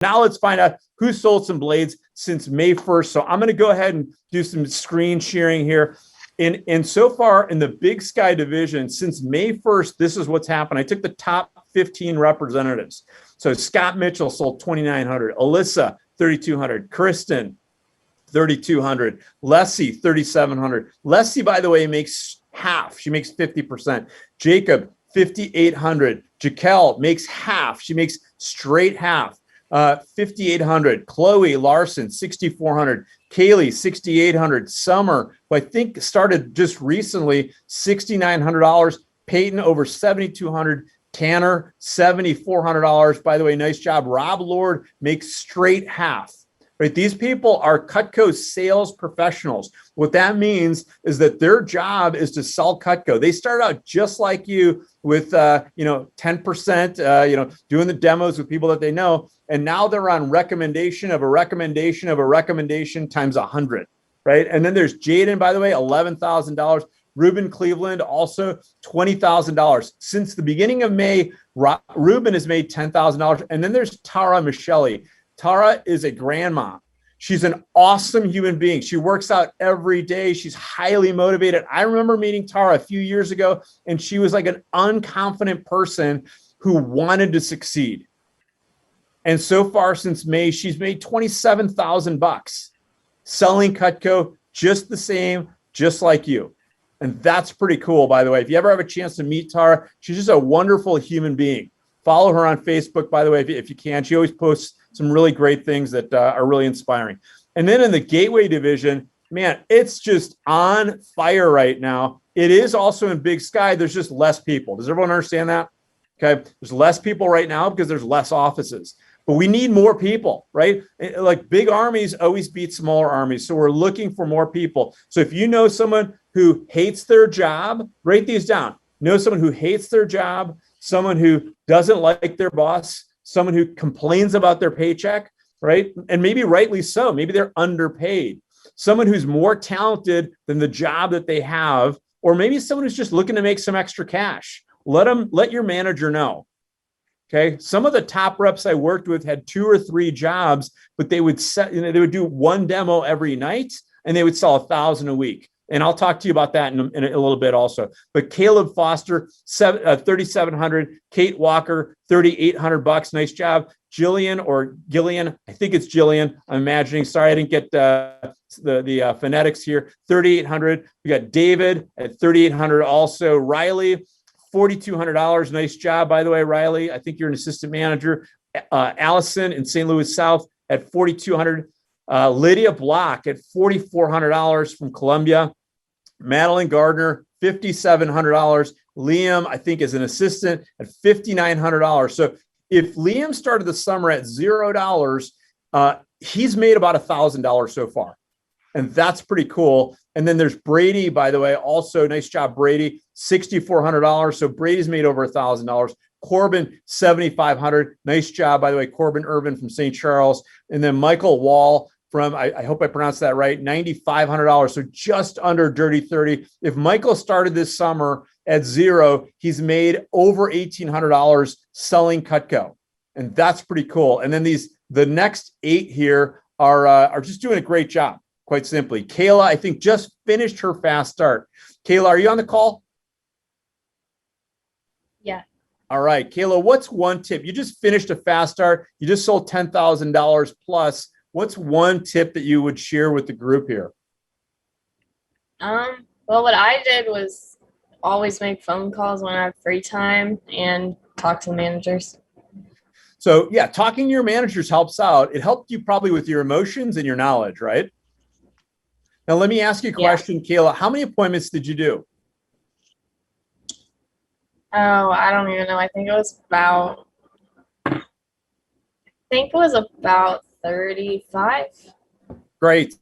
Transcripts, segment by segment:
Now let's find out who sold some blades since May 1st. So I'm going to go ahead and do some screen sharing here. And so far in the Big Sky division, since May 1st, this is what's happened. I took the top 15 representatives. So Scott Mitchell sold 2,900, Alyssa 3,200, Kristen 3,200, Leslie 3,700. Leslie, by the way, makes half. She makes 50%. Jacob 5,800. Jaquel makes half. She makes straight half. 5,800. Chloe Larson 6,400. Kaylee 6,800. Summer, who I think started just recently, $6,900. Peyton over 7,200. Tanner $7,400. By the way, nice job. Rob Lord makes straight half. Right? These people are Cutco sales professionals. What that means is that their job is to sell Cutco. They start out just like you with 10%, doing the demos with people that they know. And now they're on recommendation of a recommendation of a recommendation times 100, right? And then there's Jaden, by the way, $11,000. Ruben Cleveland, also $20,000. Since the beginning of May, Ruben has made $10,000. And then there's Tara Michelli. Tara is a grandma. She's an awesome human being. She works out every day. She's highly motivated. I remember meeting Tara a few years ago, and she was like an unconfident person who wanted to succeed. And so far since May, she's made $27,000 selling Cutco just the same, just like you. And that's pretty cool, by the way. If you ever have a chance to meet Tara, she's just a wonderful human being. Follow her on Facebook, by the way, if you can. She always posts some really great things that are really inspiring. And then in the Gateway division, man, it's just on fire right now. It is also in Big Sky. There's just less people. Does everyone understand that? Okay. There's less people right now because there's less offices. But we need more people, right? Like big armies always beat smaller armies. So we're looking for more people. So if you know someone who hates their job, write these down. Know someone who hates their job, someone who doesn't like their boss, someone who complains about their paycheck, right? And maybe rightly so. Maybe they're underpaid. Someone who's more talented than the job that they have, or maybe someone who's just looking to make some extra cash. Let your manager know. Okay. Some of the top reps I worked with had 2 or 3 jobs, but they would they would do one demo every night and they would sell 1,000 a week. And I'll talk to you about that in a little bit also. But Caleb Foster, 3,700. Kate Walker, $3,800. Nice job. Jillian or Gillian, I think it's Jillian. I'm imagining. Sorry, I didn't get the phonetics here. 3,800. We got David at 3,800. Also Riley, $4,200. Nice job, by the way, Riley. I think you're an assistant manager. Allison in St. Louis South at 4,200. Lydia Block at $4,400 from Columbia. Madeline Gardner, $5,700. Liam, I think, is an assistant at $5,900. So if Liam started the summer at $0, he's made about $1,000 so far. And that's pretty cool. And then there's Brady, by the way, also nice job, Brady, $6,400. So Brady's made over $1,000. Corbin, $7,500. Nice job, by the way, Corbin Irvin from St. Charles. And then Michael Wall from, I hope I pronounced that right, $9,500. So just under dirty 30. If Michael started this summer at $0, he's made over $1,800 selling Cutco. And that's pretty cool. And then the next 8 here are just doing a great job, quite simply. Kayla, I think, just finished her fast start. Kayla, are you on the call? Yeah. All right, Kayla, what's one tip? You just finished a fast start. You just sold $10,000 plus. What's one tip that you would share with the group here? Well, what I did was always make phone calls when I have free time and talk to the managers. So yeah, talking to your managers helps out. It helped you probably with your emotions and your knowledge, right? Now, let me ask you a question, Kayla. How many appointments did you do? Oh, I don't even know. I think it was about 35. Great.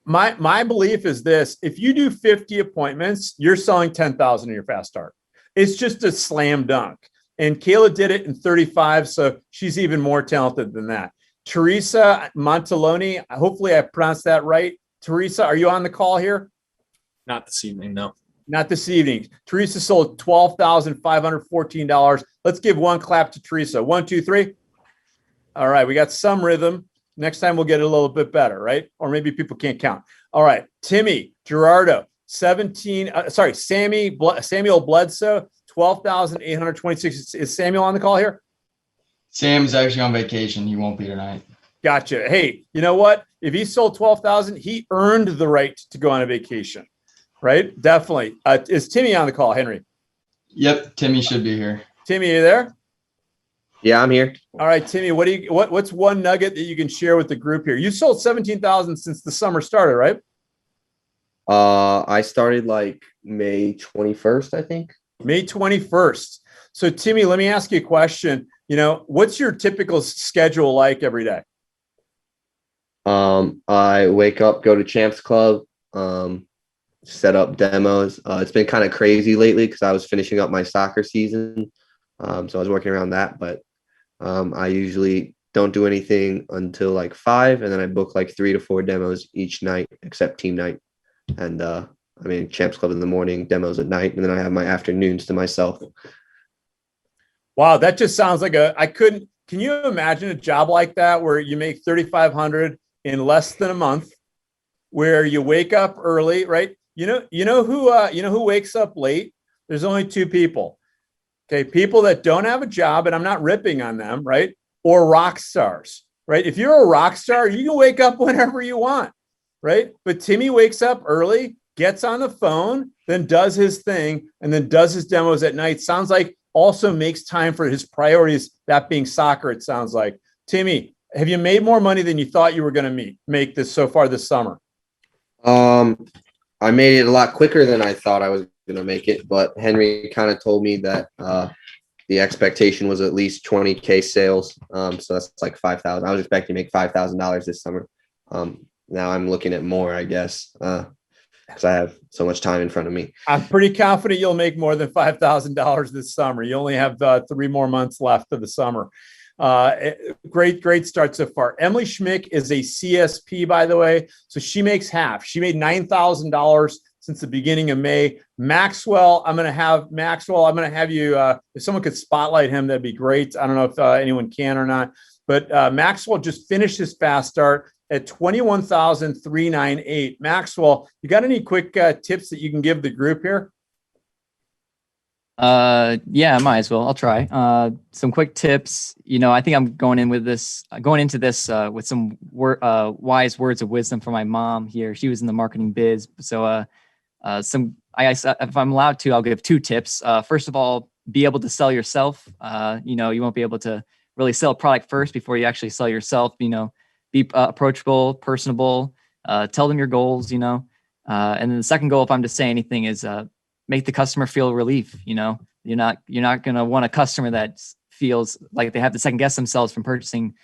My belief is this: if you do 50 appointments, you're selling 10,000 in your fast start. It's just a slam dunk. And Kayla did it in 35, so she's even more talented than that. Teresa Montaloni, hopefully I pronounced that right. Teresa, are you on the call here? Not this evening, no. Not this evening. Teresa sold $12,514. Let's give one clap to Teresa. 1, 2, 3. All right. We got some rhythm. Next time we'll get it a little bit better, right? Or maybe people can't count. All right. Timmy, Gerardo, Samuel Bledsoe, 12,826. Is Samuel on the call here? Sam's actually on vacation. He won't be tonight. Gotcha. Hey, you know what? If he sold 12,000, he earned the right to go on a vacation, right? Definitely. Is Timmy on the call, Henry? Yep, Timmy should be here. Timmy, are you there? Yeah, I'm here. All right, Timmy, what's one nugget that you can share with the group here? You sold 17,000 since the summer started, right? I started like May 21st, I think. May 21st. So Timmy, let me ask you a question. What's your typical schedule like every day? I wake up, go to Champs Club, set up demos. It's been kind of crazy lately because I was finishing up my soccer season. So I was working around that, but I usually don't do anything until like 5, and then I book like 3 to 4 demos each night, except team night. And Champs Club in the morning, demos at night, and then I have my afternoons to myself. Wow, that just sounds like can you imagine a job like that where you make 3,500 in less than a month, where you wake up early, right? You know who wakes up late? There's only 2 people. Okay, people that don't have a job, and I'm not ripping on them, right? Or rock stars, right? If you're a rock star, you can wake up whenever you want, right? But Timmy wakes up early, gets on the phone, then does his thing, and then does his demos at night. Sounds like also makes time for his priorities, that being soccer, it sounds like. Timmy, have you made more money than you thought you were going to make this so far this summer? I made it a lot quicker than I thought I was going to make it, but Henry kind of told me that the expectation was at least 20K sales. So that's like 5,000. I was expecting to make $5,000 this summer. Now I'm looking at more, I guess, because I have so much time in front of me. I'm pretty confident you'll make more than $5,000 this summer. You only have 3 more months left of the summer. Great start so far. Emily Schmick is a CSP, by the way. So she makes half. She made $9,000 since the beginning of May. Maxwell, I'm going to have you, if someone could spotlight him, that'd be great. I don't know if anyone can or not, but Maxwell just finished his fast start at 21,398. Maxwell, you got any quick tips that you can give the group here? Yeah, I might as well. I'll try. Some quick tips. I think I'm going into this with some wise words of wisdom from my mom here. She was in the marketing biz. So, if I'm allowed to, I'll give 2 tips. First of all, be able to sell yourself. You won't be able to really sell a product first before you actually sell yourself. Be approachable, personable, tell them your goals, and then the second goal, if I'm to say anything, is make the customer feel relief. You're not going to want a customer that feels like they have to second guess themselves from purchasing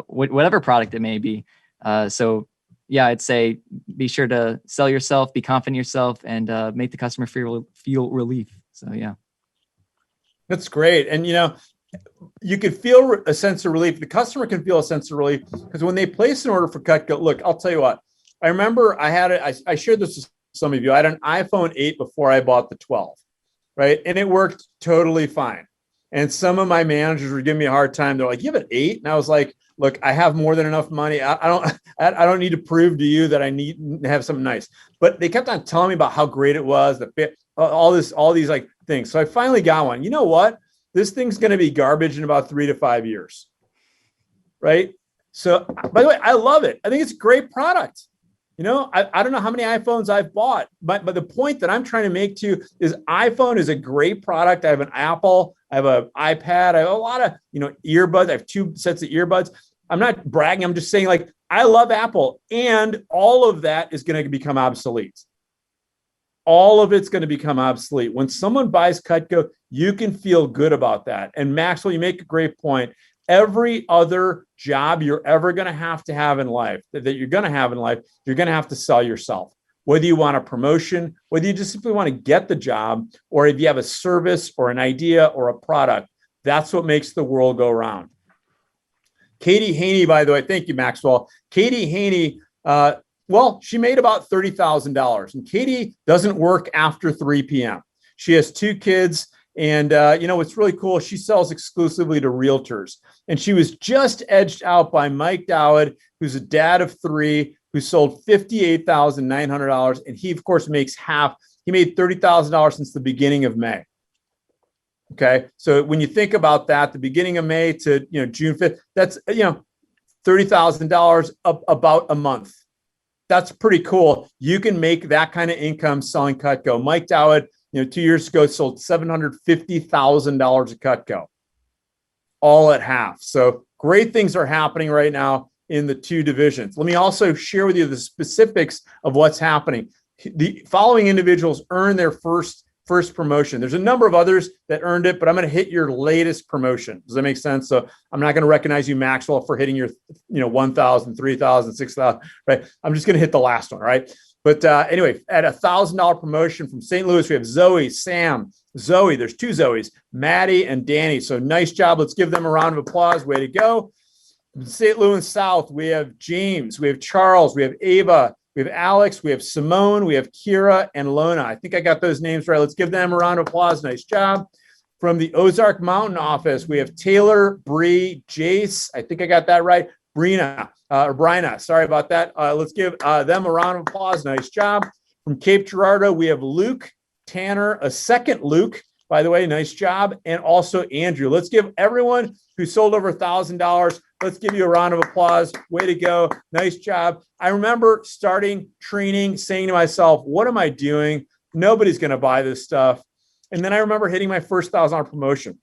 whatever product it may be. So yeah, I'd say be sure to sell yourself, be confident in yourself, and make the customer feel relief. So yeah. That's great. And you can feel a sense of relief. The customer can feel a sense of relief because when they place an order for Cutco, look, I'll tell you what, I remember I shared this with some of you. I had an iPhone 8 before I bought the 12, right? And it worked totally fine. And some of my managers were giving me a hard time. They're like, "You have an 8?" And I was like, "Look, I have more than enough money. I don't need to prove to you that I need to have something nice." But they kept on telling me about how great it was, the fit, all these like things. So I finally got one. You know what? This thing's going to be garbage in about 3 to 5 years, right? So, by the way, I love it. I think it's a great product. I don't know how many iPhones I've bought, but the point that I'm trying to make to you is iPhone is a great product. I have an Apple, I have an iPad, I have a lot of, earbuds. I have 2 sets of earbuds. I'm not bragging. I'm just saying, like, I love Apple, and all of that is going to become obsolete. All of it's going to become obsolete. When someone buys Cutco, you can feel good about that. And Maxwell, you make a great point. Every other job you're ever going to have in life, you're going to have to sell yourself. Whether you want a promotion, whether you just simply want to get the job, or if you have a service or an idea or a product, that's what makes the world go round. Katie Haney, by the way, thank you, Maxwell. Katie Haney, she made about $30,000, and Katie doesn't work after 3 p.m. She has 2 kids, And what's really cool, she sells exclusively to realtors. And she was just edged out by Mike Dowd, who's a dad of 3, who sold $58,900. And he, of course, makes half. He made $30,000 since the beginning of May. Okay. So when you think about that, the beginning of May to, June 5th, that's, $30,000 about a month. That's pretty cool. You can make that kind of income selling Cutco. Mike Dowd, 2 years ago, sold $750,000 of Cutco, all at half. So great things are happening right now in the 2 divisions. Let me also share with you the specifics of what's happening. The following individuals earn their first promotion. There's a number of others that earned it, but I'm going to hit your latest promotion. Does that make sense? So I'm not going to recognize you, Maxwell, for hitting your, 1,000, 3,000, 6,000, right? I'm just going to hit the last one, right? But anyway, at $1,000 promotion from St. Louis, we have Zoe, Sam, Zoe. There's 2 Zoes, Maddie and Danny. So nice job. Let's give them a round of applause. Way to go. From St. Louis South, we have James, we have Charles, we have Ava, we have Alex, we have Simone, we have Kira and Lona. I think I got those names right. Let's give them a round of applause. Nice job. From the Ozark Mountain office, we have Taylor, Bree, Jace. I think I got that right. Bryna. Sorry about that. Let's give them a round of applause. Nice job. From Cape Girardeau, we have Luke, Tanner, a second Luke, by the way. Nice job. And also Andrew. Let's give everyone who sold over $1,000. Let's give you a round of applause. Way to go. Nice job. I remember starting training, saying to myself, what am I doing? Nobody's going to buy this stuff. And then I remember hitting my first $1,000 promotion.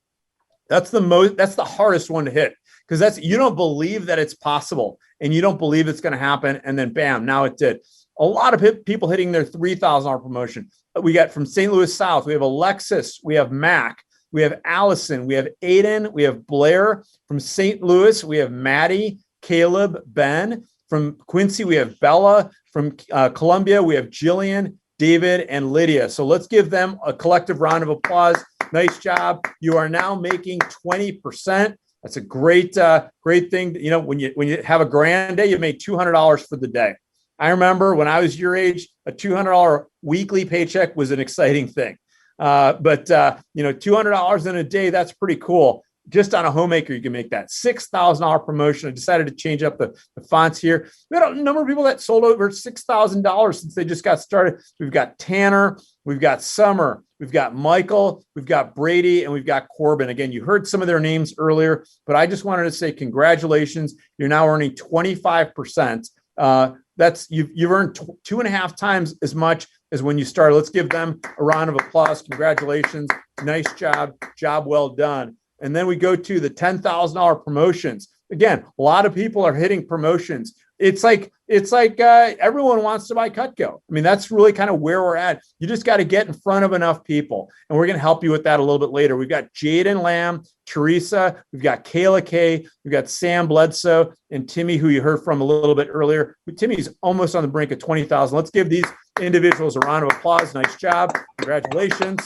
That's the hardest one to hit, because you don't believe that it's possible and you don't believe it's going to happen. And then bam, now it did. A lot of people hitting their $3,000 promotion. We got from St. Louis South, we have Alexis, we have Mac, we have Allison, we have Aiden, we have Blair. From St. Louis, we have Maddie, Caleb, Ben. From Quincy, we have Bella. From Columbia, we have Jillian, David, and Lydia. So let's give them a collective round of applause. Nice job. You are now making 20%. That's a great thing. When you have a grand day, you make $200 for the day. I remember when I was your age, a $200 weekly paycheck was an exciting thing. But $200 in a day, that's pretty cool. Just on a homemaker, you can make that $6,000 promotion. I decided to change up the fonts here. We had a number of people that sold over $6,000 since they just got started. We've got Tanner, we've got Summer, we've got Michael, we've got Brady, and we've got Corbin. Again, you heard some of their names earlier, but I just wanted to say congratulations. You're now earning 25%. You've earned 2.5 times as much as when you started. Let's give them a round of applause. Congratulations. Nice job. Job well done. And then we go to the $10,000 promotions. Again, a lot of people are hitting promotions. It's like everyone wants to buy Cutco. I mean, that's really kind of where we're at. You just got to get in front of enough people. And we're going to help you with that a little bit later. We've got Jaden Lamb, Teresa, we've got Kayla Kay, we've got Sam Bledsoe, and Timmy, who you heard from a little bit earlier. Timmy's almost on the brink of 20,000. Let's give these individuals a round of applause. Nice job. Congratulations.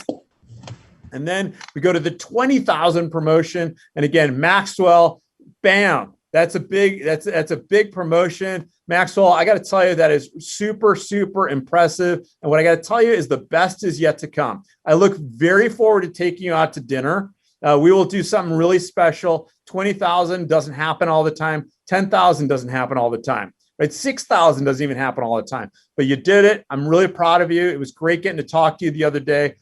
And then we go to the 20,000 promotion. And again, Maxwell, bam. That's a big promotion. Maxwell, I got to tell you, that is super, super impressive. And what I got to tell you is the best is yet to come. I look very forward to taking you out to dinner. We will do something really special. 20,000 doesn't happen all the time. 10,000 doesn't happen all the time. Right? 6,000 doesn't even happen all the time. But you did it. I'm really proud of you. It was great getting to talk to you the other day.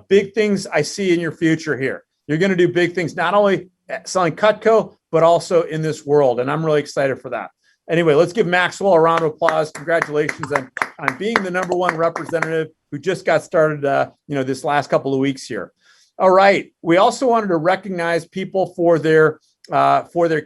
Big things I see in your future here. You're going to do big things, not only selling Cutco, but also in this world. And I'm really excited for that. Anyway, let's give Maxwell a round of applause. Congratulations on being the #1 representative who just got started, this last couple of weeks here. All right. We also wanted to recognize people for their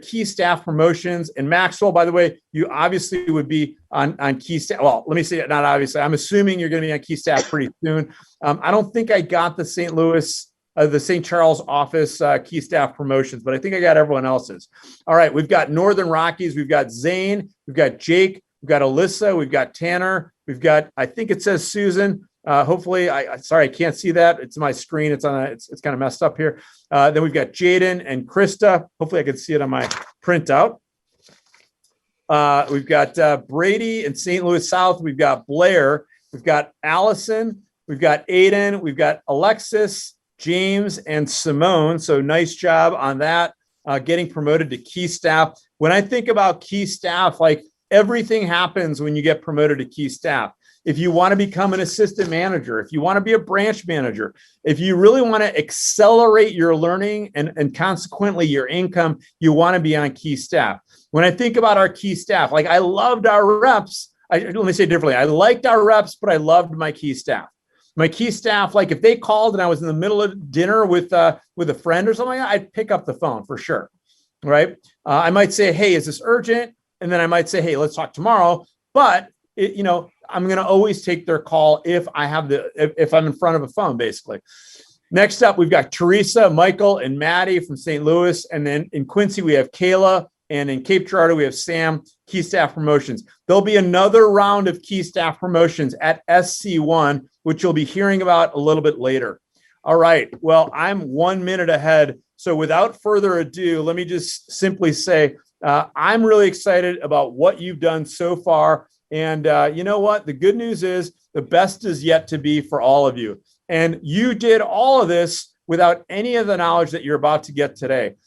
key staff promotions. And Maxwell, by the way, you obviously would be on key staff. Well, let me say it, not obviously. I'm assuming you're going to be on key staff pretty soon. I don't think I got the St. Charles office key staff promotions, but I think I got everyone else's. All right. We've got Northern Rockies. We've got Zane. We've got Jake. We've got Alyssa. We've got Tanner. We've got, I think it says Susan. Hopefully, sorry, I can't see that. It's my screen. It's kind of messed up here. Then we've got Jaden and Krista. Hopefully I can see it on my printout. We've got Brady in St. Louis South. We've got Blair. We've got Allison. We've got Aiden. We've got Alexis. James and Simone. So nice job on that, getting promoted to key staff. When I think about key staff, like everything happens when you get promoted to key staff. If you want to become an assistant manager, if you want to be a branch manager, if you really want to accelerate your learning and consequently your income, you want to be on key staff. When I think about our key staff, like I loved our reps. Let me say it differently. I liked our reps, but I loved my key staff. My key staff, like if they called and I was in the middle of dinner with a friend or something, I'd pick up the phone for sure, right? I might say, hey, is this urgent? And then I might say, hey, let's talk tomorrow. But I'm going to always take their call if I'm in front of a phone, basically. Next up, we've got Teresa, Michael, and Maddie from St. Louis. And then in Quincy, we have Kayla. And in Cape Girardeau, we have Sam, key staff promotions. There'll be another round of key staff promotions at SC1, which you'll be hearing about a little bit later. All right. Well, I'm 1 minute ahead. So without further ado, let me just simply say, I'm really excited about what you've done so far. And you know what? The good news is the best is yet to be for all of you. And you did all of this without any of the knowledge that you're about to get today.